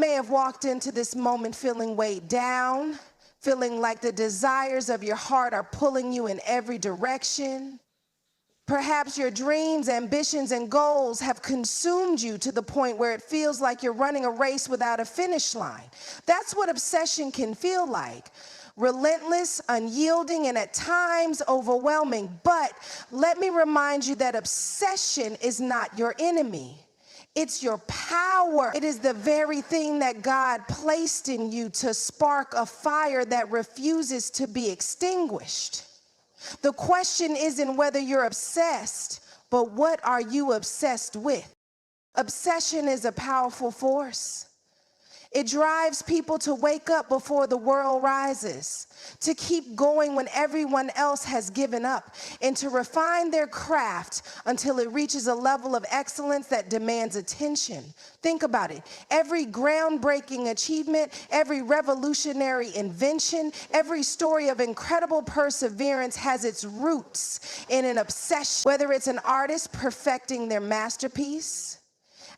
may have walked into this moment feeling weighed down, feeling like the desires of your heart are pulling you in every direction. Perhaps your dreams, ambitions, and goals have consumed you to the point where it feels like you're running a race without a finish line. That's what obsession can feel like. Relentless, unyielding, and at times overwhelming. But let me remind you that obsession is not your enemy. It's your power. It is the very thing that God placed in you to spark a fire that refuses to be extinguished. The question isn't whether you're obsessed, but what are you obsessed with? Obsession is a powerful force. It drives people to wake up before the world rises, to keep going when everyone else has given up, and to refine their craft until it reaches a level of excellence that demands attention. Think about it. Every groundbreaking achievement, every revolutionary invention, every story of incredible perseverance has its roots in an obsession. Whether it's an artist perfecting their masterpiece,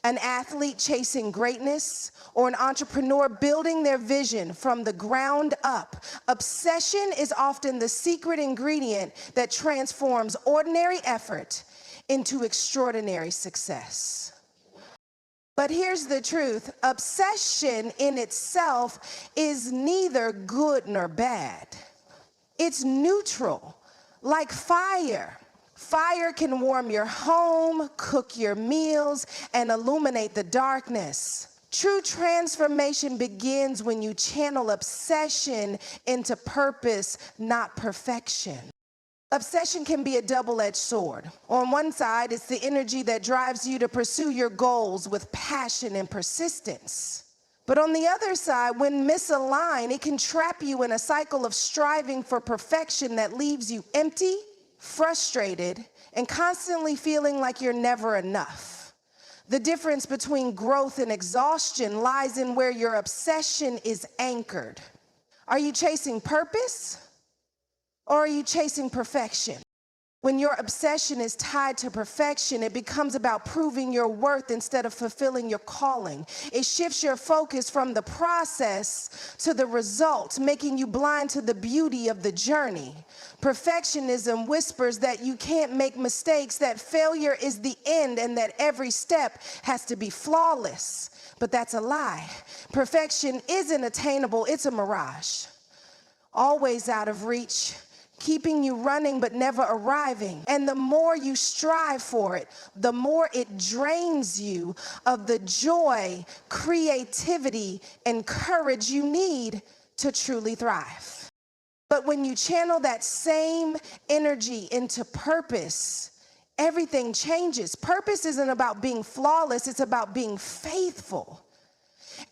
an athlete chasing greatness, or an entrepreneur building their vision from the ground up, obsession is often the secret ingredient that transforms ordinary effort into extraordinary success. But here's the truth. Obsession in itself is neither good nor bad. It's neutral, like fire. Fire can warm your home, cook your meals, and illuminate the darkness. True transformation begins when you channel obsession into purpose, not perfection. Obsession can be a double-edged sword. On one side, it's the energy that drives you to pursue your goals with passion and persistence. But on the other side, when misaligned, it can trap you in a cycle of striving for perfection that leaves you empty, frustrated, and constantly feeling like you're never enough. The difference between growth and exhaustion lies in where your obsession is anchored. Are you chasing purpose, or are you chasing perfection? When your obsession is tied to perfection, it becomes about proving your worth instead of fulfilling your calling. It shifts your focus from the process to the result, making you blind to the beauty of the journey. Perfectionism whispers that you can't make mistakes, that failure is the end, and that every step has to be flawless. But that's a lie. Perfection isn't attainable, it's a mirage. Always out of reach, keeping you running but never arriving. And the more you strive for it, the more it drains you of the joy, creativity, and courage you need to truly thrive. But when you channel that same energy into purpose, everything changes. Purpose isn't about being flawless, it's about being faithful.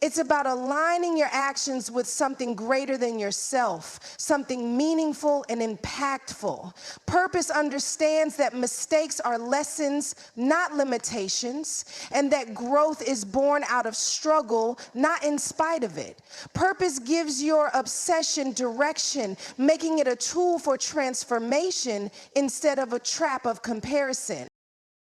It's about aligning your actions with something greater than yourself, something meaningful and impactful. Purpose understands that mistakes are lessons, not limitations, and that growth is born out of struggle, not in spite of it. Purpose gives your obsession direction, making it a tool for transformation instead of a trap of comparison.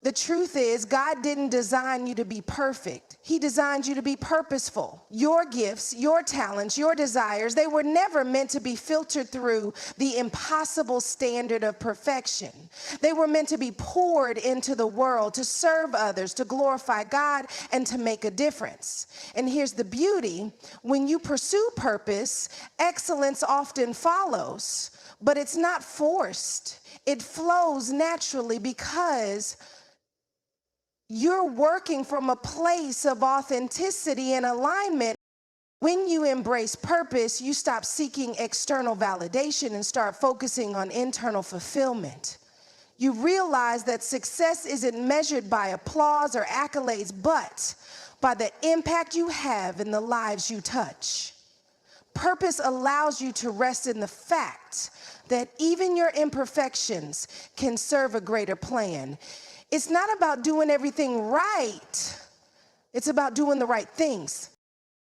The truth is, God didn't design you to be perfect. He designed you to be purposeful. Your gifts, your talents, your desires, they were never meant to be filtered through the impossible standard of perfection. They were meant to be poured into the world, to serve others, to glorify God, and to make a difference. And here's the beauty. When you pursue purpose, excellence often follows, but it's not forced. It flows naturally because you're working from a place of authenticity and alignment. When you embrace purpose, you stop seeking external validation and start focusing on internal fulfillment. You realize that success isn't measured by applause or accolades, but by the impact you have in the lives you touch. Purpose allows you to rest in the fact that even your imperfections can serve a greater plan. It's not about doing everything right. It's about doing the right things.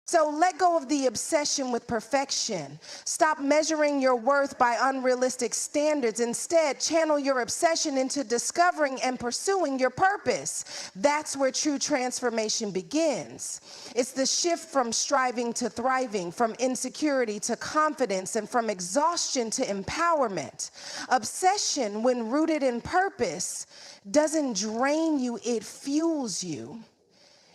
So let go of the obsession with perfection. Stop measuring your worth by unrealistic standards. Instead, channel your obsession into discovering and pursuing your purpose. That's where true transformation begins. It's the shift from striving to thriving, from insecurity to confidence, and from exhaustion to empowerment. Obsession, when rooted in purpose, doesn't drain you, it fuels you.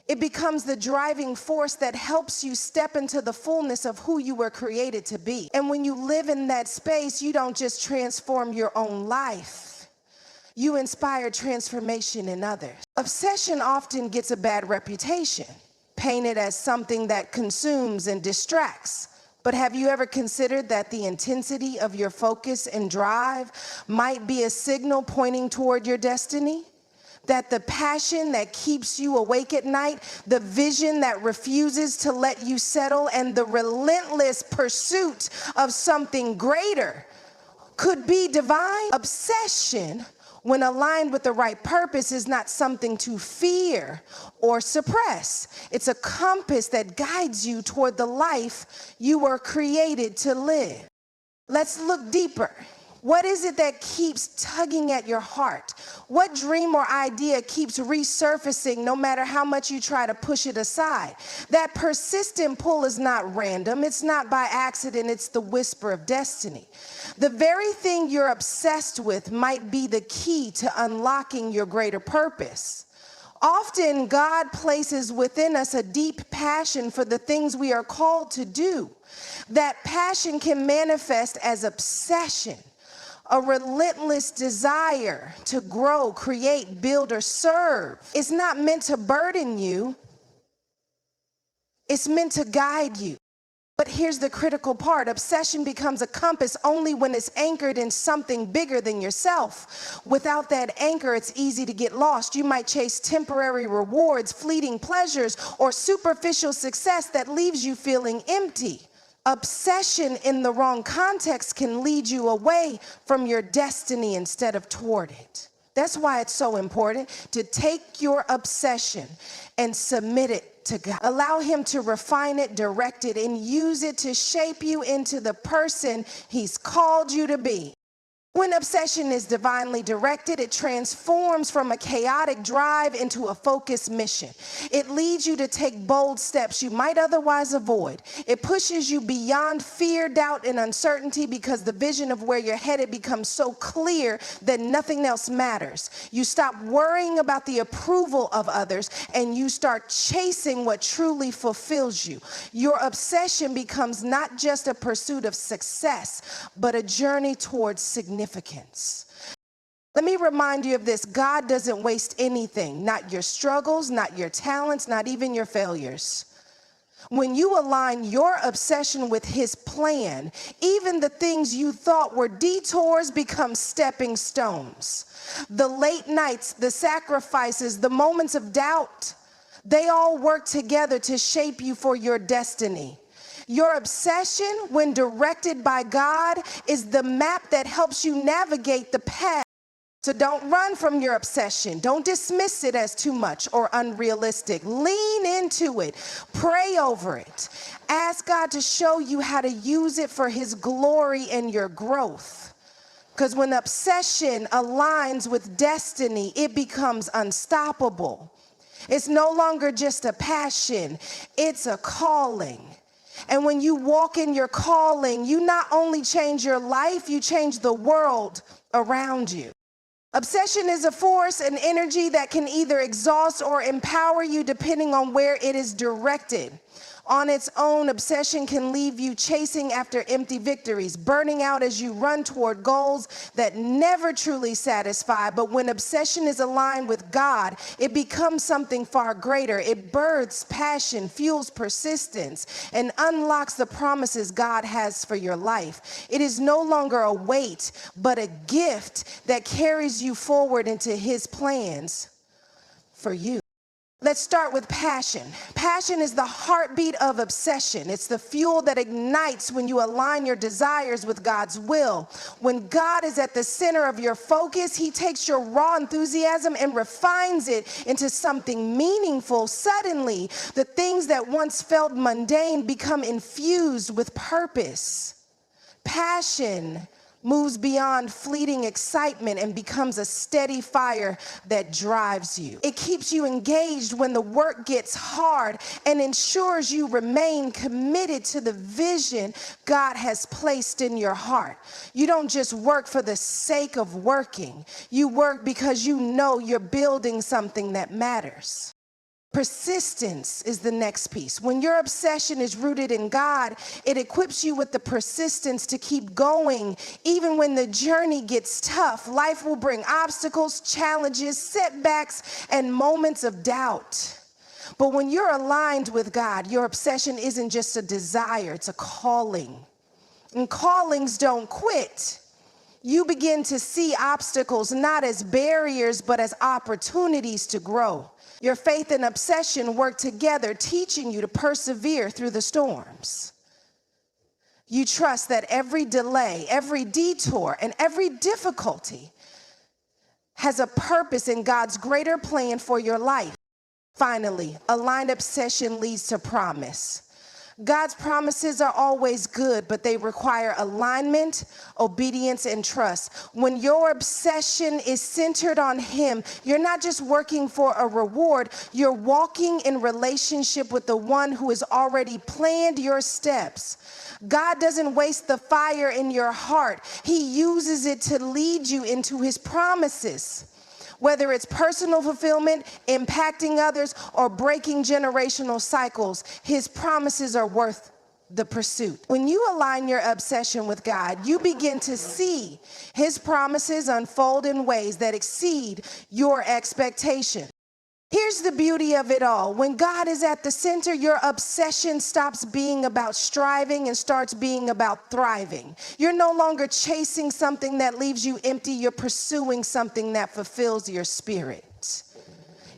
It becomes the driving force that helps you step into the fullness of who you were created to be. And when you live in that space, you don't just transform your own life, you inspire transformation in others. Obsession often gets a bad reputation, painted as something that consumes and distracts. But have you ever considered that the intensity of your focus and drive might be a signal pointing toward your destiny? That the passion that keeps you awake at night, the vision that refuses to let you settle, and the relentless pursuit of something greater could be divine? Obsession, when aligned with the right purpose, is not something to fear or suppress. It's a compass that guides you toward the life you were created to live. Let's look deeper. What is it that keeps tugging at your heart? What dream or idea keeps resurfacing no matter how much you try to push it aside? That persistent pull is not random. It's not by accident. It's the whisper of destiny. The very thing you're obsessed with might be the key to unlocking your greater purpose. Often, God places within us a deep passion for the things we are called to do. That passion can manifest as obsession, a relentless desire to grow, create, build, or serve. It's not meant to burden you. It's meant to guide you. But here's the critical part. Obsession becomes a compass only when it's anchored in something bigger than yourself. Without that anchor, it's easy to get lost. You might chase temporary rewards, fleeting pleasures, or superficial success that leaves you feeling empty. Obsession in the wrong context can lead you away from your destiny instead of toward it. That's why it's so important to take your obsession and submit it to God. Allow Him to refine it, direct it, and use it to shape you into the person He's called you to be. When obsession is divinely directed, it transforms from a chaotic drive into a focused mission. It leads you to take bold steps you might otherwise avoid. It pushes you beyond fear, doubt, and uncertainty because the vision of where you're headed becomes so clear that nothing else matters. You stop worrying about the approval of others and you start chasing what truly fulfills you. Your obsession becomes not just a pursuit of success, but a journey towards significance. Let me remind you of this. God doesn't waste anything, not your struggles, not your talents, not even your failures. When you align your obsession with His plan, even the things you thought were detours become stepping stones. The late nights, the sacrifices, the moments of doubt, they all work together to shape you for your destiny. Your obsession, when directed by God, is the map that helps you navigate the path. So don't run from your obsession. Don't dismiss it as too much or unrealistic. Lean into it. Pray over it. Ask God to show you how to use it for His glory and your growth. Because when obsession aligns with destiny, it becomes unstoppable. It's no longer just a passion, it's a calling. And when you walk in your calling, you not only change your life, you change the world around you. Obsession is a force, an energy that can either exhaust or empower you depending on where it is directed. On its own, obsession can leave you chasing after empty victories, burning out as you run toward goals that never truly satisfy. But when obsession is aligned with God, it becomes something far greater. It births passion, fuels persistence, and unlocks the promises God has for your life. It is no longer a weight, but a gift that carries you forward into His plans for you. Let's start with passion. Passion is the heartbeat of obsession. It's the fuel that ignites when you align your desires with God's will. When God is at the center of your focus, he takes your raw enthusiasm and refines it into something meaningful. Suddenly, the things that once felt mundane become infused with purpose. Passion moves beyond fleeting excitement and becomes a steady fire that drives you. It keeps you engaged when the work gets hard and ensures you remain committed to the vision God has placed in your heart. You don't just work for the sake of working. You work because you know you're building something that matters. Persistence is the next piece. When your obsession is rooted in God, it equips you with the persistence to keep going. Even when the journey gets tough, life will bring obstacles, challenges, setbacks, and moments of doubt. But when you're aligned with God, your obsession isn't just a desire, it's a calling. And callings don't quit. You begin to see obstacles not as barriers, but as opportunities to grow. Your faith and obsession work together, teaching you to persevere through the storms. You trust that every delay, every detour, and every difficulty has a purpose in God's greater plan for your life. Finally, aligned obsession leads to promise. God's promises are always good, but they require alignment, obedience, and trust. When your obsession is centered on him, you're not just working for a reward, you're walking in relationship with the one who has already planned your steps. God doesn't waste the fire in your heart. He uses it to lead you into his promises. Whether it's personal fulfillment, impacting others, or breaking generational cycles, his promises are worth the pursuit. When you align your obsession with God, you begin to see his promises unfold in ways that exceed your expectations. Here's the beauty of it all. When God is at the center, your obsession stops being about striving and starts being about thriving. You're no longer chasing something that leaves you empty. You're pursuing something that fulfills your spirit.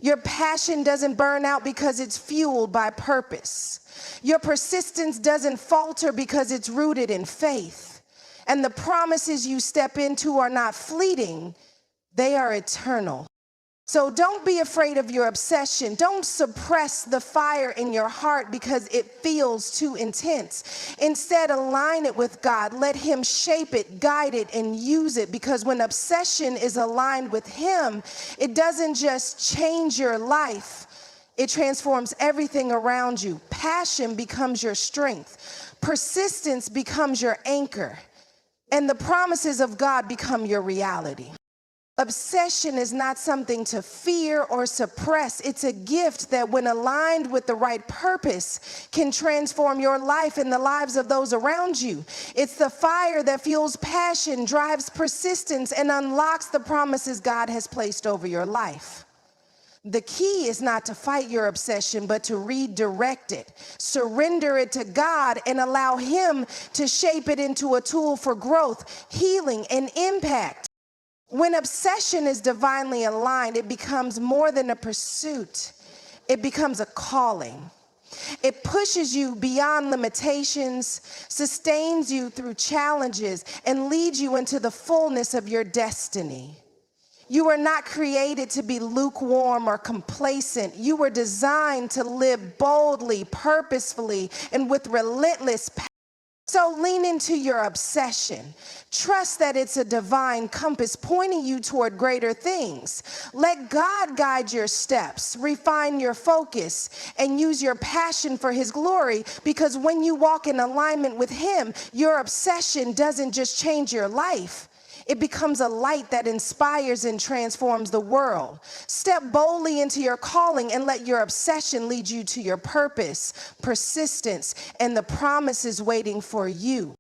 Your passion doesn't burn out because it's fueled by purpose. Your persistence doesn't falter because it's rooted in faith. And the promises you step into are not fleeting, they are eternal. So don't be afraid of your obsession. Don't suppress the fire in your heart because it feels too intense. Instead, align it with God. Let him shape it, guide it, and use it, because when obsession is aligned with him, it doesn't just change your life. It transforms everything around you. Passion becomes your strength. Persistence becomes your anchor. And the promises of God become your reality. Obsession is not something to fear or suppress. It's a gift that, when aligned with the right purpose, can transform your life and the lives of those around you. It's the fire that fuels passion, drives persistence, and unlocks the promises God has placed over your life. The key is not to fight your obsession, but to redirect it, surrender it to God, and allow him to shape it into a tool for growth, healing, and impact. When obsession is divinely aligned, it becomes more than a pursuit. It becomes a calling. It pushes you beyond limitations, sustains you through challenges, and leads you into the fullness of your destiny. You were not created to be lukewarm or complacent. You were designed to live boldly, purposefully, and with relentless passion. So lean into your obsession. Trust that it's a divine compass pointing you toward greater things. Let God guide your steps, refine your focus, and use your passion for his glory, because when you walk in alignment with him, your obsession doesn't just change your life. It becomes a light that inspires and transforms the world. Step boldly into your calling and let your obsession lead you to your purpose, persistence, and the promises waiting for you.